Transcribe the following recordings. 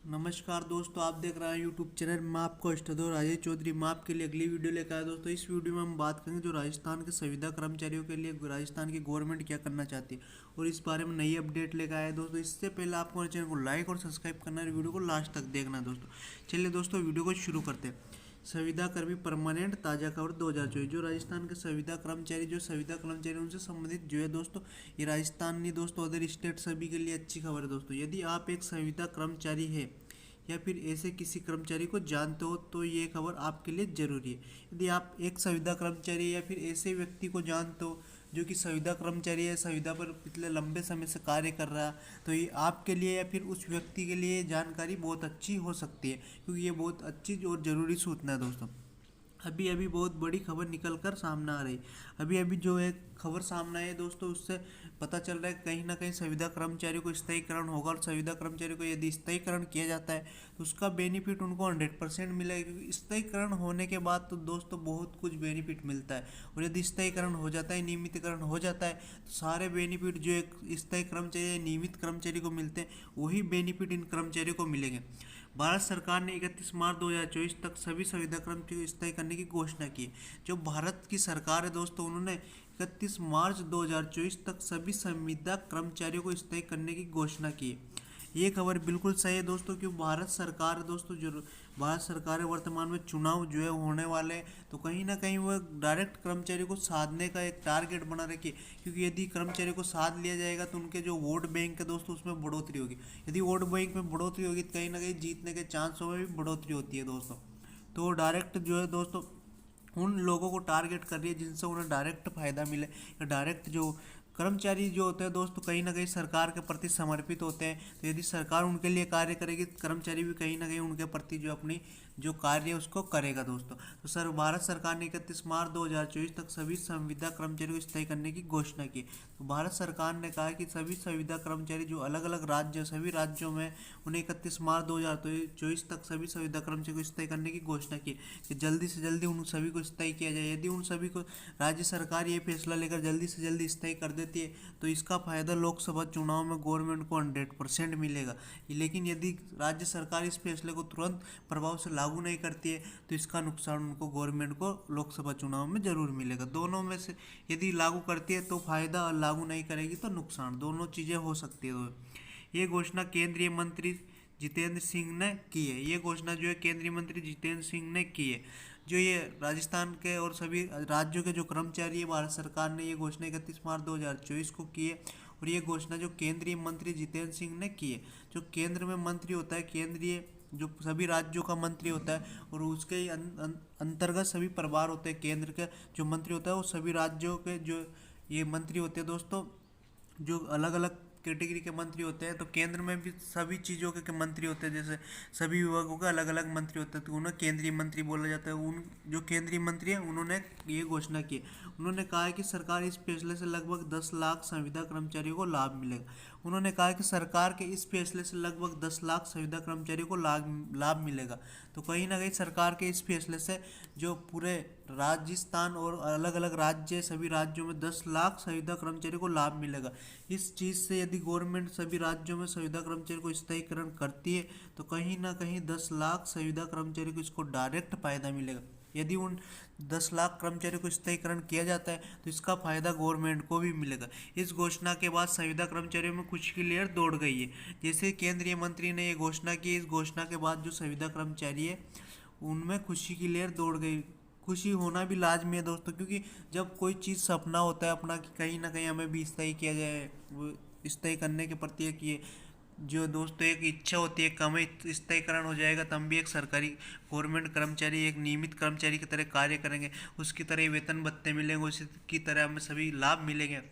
नमस्कार दोस्तों, आप देख रहे हैं यूट्यूब चैनल। मैं आपको स्टूडियो राजेश चौधरी मैं आपके लिए अगली वीडियो लेकर आया दोस्तों। इस वीडियो में हम बात करेंगे जो राजस्थान के संविदा कर्मचारियों के लिए राजस्थान की गवर्नमेंट क्या करना चाहती है और इस बारे में नई अपडेट लेकर आया है दोस्तों। इससे पहले आपको हमारे चैनल को लाइक और सब्सक्राइब करना है, वीडियो को लास्ट तक देखना है दोस्तों। चलिए दोस्तों, वीडियो को शुरू करते हैं। संविदा कर्मी परमानेंट ताज़ा खबर 2024। जो राजस्थान के संविदा कर्मचारी उनसे संबंधित जो है दोस्तों, ये राजस्थान नहीं दोस्तों, अदर स्टेट सभी के लिए अच्छी खबर है दोस्तों। यदि आप एक संविदा कर्मचारी है या फिर ऐसे किसी कर्मचारी को जानते हो तो ये खबर आपके लिए जरूरी है। यदि आप एक संविदा कर्मचारी या फिर ऐसे व्यक्ति को जानते हो जो कि संविदा कर्मचारी है, संविदा पर पिछले लंबे समय से कार्य कर रहा है, तो ये आपके लिए या फिर उस व्यक्ति के लिए जानकारी बहुत अच्छी हो सकती है, क्योंकि ये बहुत अच्छी और ज़रूरी सूचना है दोस्तों। अभी अभी बहुत बड़ी खबर निकल कर सामने आ रही। अभी अभी जो एक खबर सामने आई है दोस्तों, उससे पता चल रहा है कहीं ना कहीं संविदा कर्मचारियों को स्थायीकरण होगा, और संविदा कर्मचारियों को यदि स्थायीकरण किया जाता है तो उसका बेनिफिट उनको 100% मिलेगा, क्योंकि स्थायीकरण होने के बाद तो दोस्तों बहुत कुछ बेनिफिट मिलता है। और यदि स्थायीकरण हो जाता है, नियमितीकरण हो जाता है, तो सारे बेनिफिट जो एक स्थायी कर्मचारी या नियमित कर्मचारी को मिलते हैं वही बेनिफिट इन कर्मचारियों को मिलेंगे। भारत सरकार ने 31 मार्च 2024 तक सभी संविदा कर्मचारियों को स्थायी करने की घोषणा की है। जो भारत की सरकार है दोस्तों, उन्होंने 31 मार्च 2024 तक सभी संविदा कर्मचारियों को स्थायी करने की घोषणा की है। ये खबर बिल्कुल सही है दोस्तों, क्योंकि भारत सरकार दोस्तों, जो भारत सरकार है वर्तमान में चुनाव जो है होने वाले हैं, तो कहीं ना कहीं वह डायरेक्ट कर्मचारी को साधने का एक टारगेट बना रखी है। क्योंकि यदि कर्मचारी को साध लिया जाएगा तो उनके जो वोट बैंक है दोस्तों, उसमें बढ़ोतरी होगी। यदि वोट बैंक में बढ़ोतरी होगी तो कहीं ना कहीं जीतने के चांसों में भी बढ़ोतरी होती है दोस्तों। तो डायरेक्ट जो है दोस्तों उन लोगों को टारगेट कर रही है जिनसे उन्हें डायरेक्ट फायदा मिले, या डायरेक्ट जो कर्मचारी जो होते हैं दोस्तों कहीं ना कहीं सरकार के प्रति समर्पित होते हैं। तो यदि सरकार उनके लिए कार्य करेगी, कर्मचारी भी कहीं ना कहीं उनके प्रति जो अपनी जो कार्य है उसको करेगा दोस्तों। तो भारत सरकार ने 31 मार्च 2024 तक सभी संविदा कर्मचारियों को स्थायी करने की घोषणा की। तो भारत सरकार ने कहा कि सभी संविदा कर्मचारी जो अलग अलग राज्य सभी राज्यों में, उन्हें 31 मार्च 2024 तक सभी संविदा कर्मचारियों को स्थायी करने की घोषणा की कि जल्दी से जल्दी उन सभी को स्थायी किया जाए। यदि उन सभी को राज्य सरकार ये फैसला लेकर जल्दी से जल्दी स्थायी कर देती है तो इसका फायदा लोकसभा चुनाव में गवर्नमेंट को 100% मिलेगा। लेकिन यदि राज्य सरकार इस फैसले को तुरंत प्रभाव से लागू नहीं करती है तो इसका नुकसान उनको गवर्नमेंट को लोकसभा चुनाव में जरूर मिलेगा। दोनों में से यदि लागू करती है तो फायदा, और लागू नहीं करेगी तो नुकसान, दोनों चीज़ें हो सकती है। ये घोषणा केंद्रीय मंत्री जितेंद्र सिंह ने की है। ये घोषणा जो है केंद्रीय मंत्री जितेंद्र सिंह ने की है। जो ये राजस्थान के और सभी राज्यों के जो कर्मचारी है, भारत सरकार ने ये घोषणा 31 मार्च 2024 को की है। और ये घोषणा जो केंद्रीय मंत्री जितेंद्र सिंह ने की है। जो केंद्र में मंत्री होता है, केंद्रीय जो सभी राज्यों का मंत्री होता है, और उसके ही अंतर्गत सभी प्रभार होते हैं। केंद्र के जो मंत्री होता है वो सभी राज्यों के जो ये मंत्री होते हैं दोस्तों, जो अलग अलग कैटेगरी के मंत्री होते हैं। तो केंद्र में भी सभी चीज़ों के मंत्री होते हैं, जैसे सभी विभागों के अलग अलग मंत्री होते हैं, तो उन्हें केंद्रीय मंत्री बोला जाता है। उन जो केंद्रीय मंत्री हैं उन्होंने ये घोषणा की। उन्होंने कहा है कि सरकार इस फैसले से लगभग 10 लाख संविदा कर्मचारियों को लाभ मिलेगा। उन्होंने कहा कि सरकार के इस फैसले से लगभग 10 लाख संविदा कर्मचारियों को लाभ मिलेगा। तो कहीं ना कहीं सरकार के इस फैसले से जो पूरे राजस्थान और अलग अलग राज्य सभी राज्यों में 10 लाख संविदा कर्मचारियों को लाभ मिलेगा। इस चीज़ से यदि गवर्नमेंट सभी राज्यों में संविदा कर्मचारी को स्थायीकरण करती है तो कहीं ना कहीं 10 लाख संविदा कर्मचारी को इसको डायरेक्ट फायदा मिलेगा। यदि उन 10 लाख कर्मचारियों को स्थायीकरण किया जाता है तो इसका फायदा गवर्नमेंट को भी मिलेगा। इस घोषणा के बाद संविदा कर्मचारियों में खुशी की लहर दौड़ गई है। जैसे केंद्रीय मंत्री ने ये घोषणा की, इस घोषणा के बाद जो संविदा कर्मचारी है उनमें खुशी की लहर दौड़ गई। खुशी होना भी लाजमी है दोस्तों, क्योंकि जब कोई चीज़ सपना होता है अपना कि कहीं ना कहीं हमें भी स्थायी किया जाए, वो स्थायी करने के प्रति एक ये जो दोस्तों एक इच्छा होती है कि हमें स्थायीकरण हो जाएगा तो हम भी एक सरकारी गवर्नमेंट कर्मचारी, एक नियमित कर्मचारी की तरह कार्य करेंगे, उसकी तरह ही वेतन भत्ते मिलेंगे, उसी की तरह हमें सभी लाभ मिलेंगे।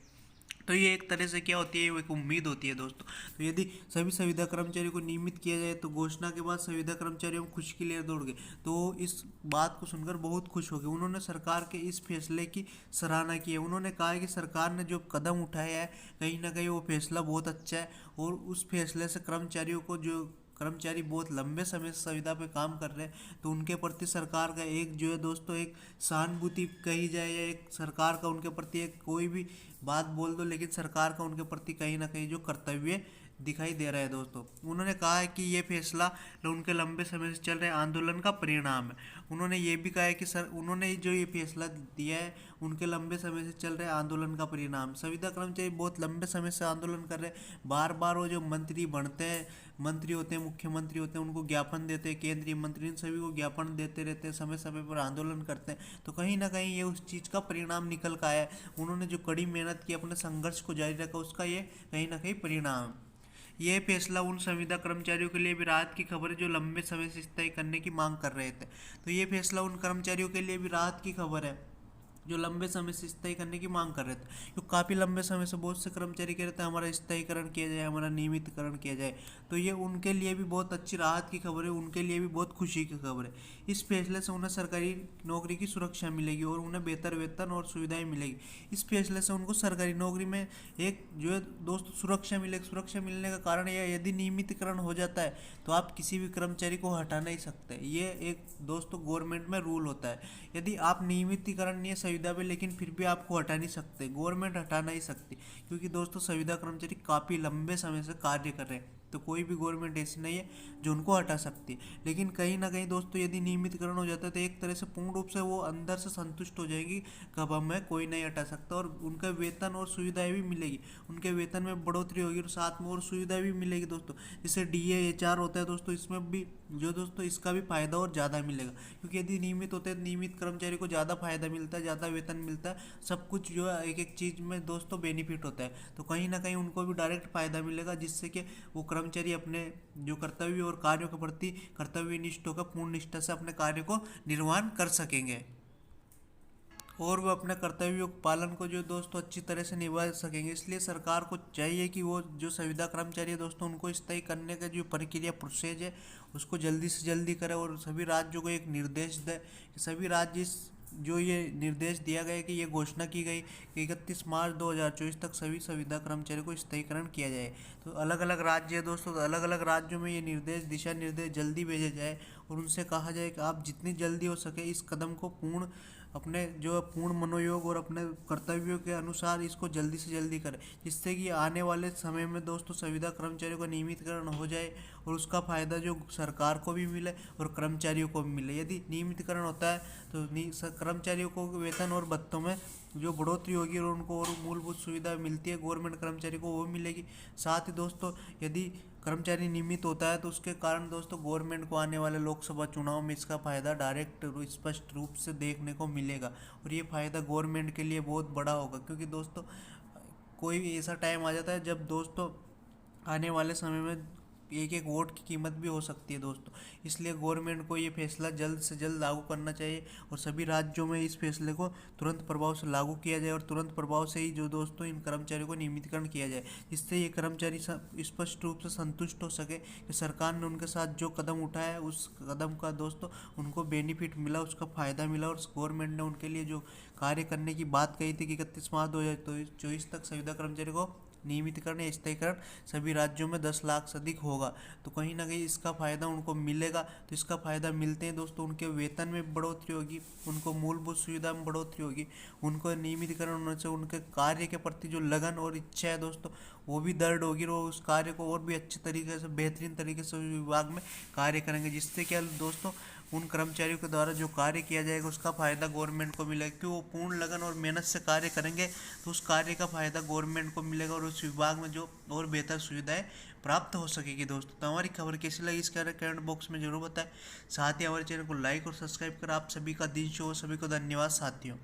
तो ये एक तरह से क्या होती है, एक उम्मीद होती है दोस्तों। तो यदि सभी संविदा कर्मचारियों को नियमित किया जाए तो घोषणा के बाद संविदा कर्मचारियों में खुशी की लहर दौड़ गई। तो इस बात को सुनकर बहुत खुश हो गए। उन्होंने सरकार के इस फैसले की सराहना की है। उन्होंने कहा है कि सरकार ने जो कदम उठाया है कहीं ना कहीं वो फैसला बहुत अच्छा है, और उस फैसले से कर्मचारियों को जो कर्मचारी बहुत लंबे समय से संविदा पे काम कर रहे हैं तो उनके प्रति सरकार का एक जो है दोस्तों एक सहानुभूति कही जाए, या एक सरकार का उनके प्रति एक कोई भी बात बोल दो, लेकिन सरकार का उनके प्रति कहीं ना कहीं जो कर्तव्य दिखाई दे रहा है दोस्तों। उन्होंने कहा है कि ये फैसला उनके लंबे समय से चल रहे आंदोलन का परिणाम है। उन्होंने ये भी कहा है कि सर उन्होंने जो ये फैसला दिया है उनके लंबे समय से चल रहे आंदोलन का परिणाम। संविदा कर्मचारी बहुत लंबे समय से आंदोलन कर रहे हैं। बार बार वो जो मंत्री बनते हैं, मंत्री होते हैं, मुख्यमंत्री होते हैं, उनको ज्ञापन देते हैं, केंद्रीय मंत्री इन सभी को ज्ञापन देते रहते हैं, समय समय पर आंदोलन करते हैं। तो कहीं ना कहीं ये उस चीज़ का परिणाम निकल कर आया है। उन्होंने जो कड़ी मेहनत की, अपने संघर्ष को जारी रखा, उसका ये कहीं ना कहीं परिणाम। ये फैसला उन संविदा कर्मचारियों के लिए भी राहत की खबर है जो लंबे समय से स्थायी करने की मांग कर रहे थे। तो ये फैसला उन कर्मचारियों के लिए भी राहत की खबर है जो लंबे समय से स्थायी करने की मांग कर रहे थे। क्योंकि काफ़ी लंबे समय से बहुत से कर्मचारी कह रहे थे हमारा स्थायीकरण किया जाए, हमारा नियमितकरण किया जाए। तो ये उनके लिए भी बहुत अच्छी राहत की खबर है, उनके लिए भी बहुत खुशी की खबर है। इस फैसले से उन्हें सरकारी नौकरी की सुरक्षा मिलेगी और उन्हें बेहतर वेतन और सुविधाएं मिलेगी। इस फैसले से उनको सरकारी नौकरी में एक जो है दोस्तों सुरक्षा मिलेगी। सुरक्षा मिलने का कारण यह, यदि नियमितकरण हो जाता है तो आप किसी भी कर्मचारी को हटा नहीं सकते। ये एक दोस्तों गवर्नमेंट में रूल होता है। यदि आप नियमितीकरण नहीं है संविदा पे, लेकिन फिर भी आपको हटा नहीं सकते, गवर्नमेंट हटा नहीं सकती, क्योंकि दोस्तों संविदा कर्मचारी काफ़ी लंबे समय से कार्य कर रहे हैं। तो कोई भी गवर्नमेंट ऐसी नहीं है जो उनको हटा सकती है। लेकिन कहीं ना कहीं दोस्तों यदि नियमितकरण हो जाता है तो एक तरह से पूर्ण रूप से वो अंदर से संतुष्ट हो जाएगी कब हमें कोई नहीं हटा सकता, और उनका वेतन और सुविधाएं भी मिलेगी। उनके वेतन में बढ़ोतरी होगी और साथ में और सुविधाएं भी मिलेगी दोस्तों। जैसे DA HR होता है दोस्तों, इसमें भी जो दोस्तों इसका भी फायदा और ज़्यादा मिलेगा, क्योंकि यदि नियमित होते हैं नियमित कर्मचारी को ज़्यादा फायदा मिलता है, ज़्यादा वेतन मिलता है, सब कुछ जो है एक एक चीज़ में दोस्तों बेनिफिट होता है। तो कहीं ना कहीं उनको भी डायरेक्ट फायदा मिलेगा, जिससे कि वो कर्मचारी अपने जो कर्तव्य और कार्यों के प्रति कर्तव्यनिष्ठ होकर पूर्ण निष्ठा से अपने कार्य को निर्वहन कर सकेंगे और वो अपने कर्तव्यों के पालन को जो दोस्तों अच्छी तरह से निभा सकेंगे। इसलिए सरकार को चाहिए कि वो जो संविदा कर्मचारी है दोस्तों उनको स्थायी करने का जो प्रक्रिया प्रोसेस है उसको जल्दी से जल्दी करे और सभी राज्यों को एक निर्देश दे कि सभी राज्य जो ये निर्देश दिया गया कि ये घोषणा की गई कि 31 मार्च 2024 तक सभी संविदा कर्मचारियों को स्थायीकरण किया जाए। तो अलग अलग राज्य है दोस्तों, अलग अलग राज्यों में ये निर्देश दिशा निर्देश जल्दी भेजे जाए और उनसे कहा जाए कि आप जितनी जल्दी हो सके इस कदम को पूर्ण अपने जो पूर्ण मनोयोग और अपने कर्तव्यों के अनुसार इसको जल्दी से जल्दी करें, जिससे कि आने वाले समय में दोस्तों संविदा कर्मचारियों का नियमितकरण हो जाए और उसका फ़ायदा जो सरकार को भी मिले और कर्मचारियों को भी मिले। यदि नियमितकरण होता है तो कर्मचारियों को वेतन और भत्तों में जो बढ़ोतरी होगी और उनको और मूलभूत सुविधा मिलती है गवर्नमेंट कर्मचारी को वो मिलेगी। साथ ही दोस्तों यदि कर्मचारी नियमित होता है तो उसके कारण दोस्तों गवर्नमेंट को आने वाले लोकसभा चुनाव में इसका फ़ायदा डायरेक्ट स्पष्ट रूप से देखने को मिलेगा और ये फ़ायदा गवर्नमेंट के लिए बहुत बड़ा होगा, क्योंकि दोस्तों कोई ऐसा टाइम आ जाता है जब दोस्तों आने वाले समय में एक एक वोट की कीमत भी हो सकती है दोस्तों। इसलिए गवर्नमेंट को ये फैसला जल्द से जल्द लागू करना चाहिए और सभी राज्यों में इस फैसले को तुरंत प्रभाव से लागू किया जाए और तुरंत प्रभाव से ही जो दोस्तों इन कर्मचारियों को नियमितकरण किया जाए, जिससे ये कर्मचारी स्पष्ट रूप से संतुष्ट हो सके कि सरकार ने उनके साथ जो कदम उठाया है उस कदम का दोस्तों उनको बेनिफिट मिला, उसका फ़ायदा मिला और गवर्नमेंट ने उनके लिए जो कार्य करने की बात कही थी कि 31 मार्च 2024 तक संविदा कर्मचारी को नियमितकरण या स्थायीकरण सभी राज्यों में 10 लाख से अधिक होगा। तो कहीं ना कहीं इसका फ़ायदा उनको मिलेगा। तो इसका फ़ायदा मिलते हैं दोस्तों उनके वेतन में बढ़ोतरी होगी, उनको मूलभूत सुविधा में बढ़ोतरी होगी, उनको नियमितकरण होने से उनके कार्य के प्रति जो लगन और इच्छा है दोस्तों वो भी दृढ़ होगी और उस कार्य को और भी अच्छे तरीके से बेहतरीन तरीके से विभाग में कार्य करेंगे, जिससे क्या दोस्तों उन कर्मचारियों के द्वारा जो कार्य किया जाएगा उसका फ़ायदा गवर्नमेंट को मिलेगा। क्योंकि वो पूर्ण लगन और मेहनत से कार्य करेंगे तो उस कार्य का फ़ायदा गवर्नमेंट को मिलेगा और उस विभाग में जो और बेहतर सुविधाएं प्राप्त हो सकेगी दोस्तों। तो हमारी खबर कैसी लगी इसके कमेंट बॉक्स में जरूर बताएं। साथ ही हमारे चैनल को लाइक और सब्सक्राइब कर आप सभी का दिन शुभ हो। सभी को धन्यवाद साथियों।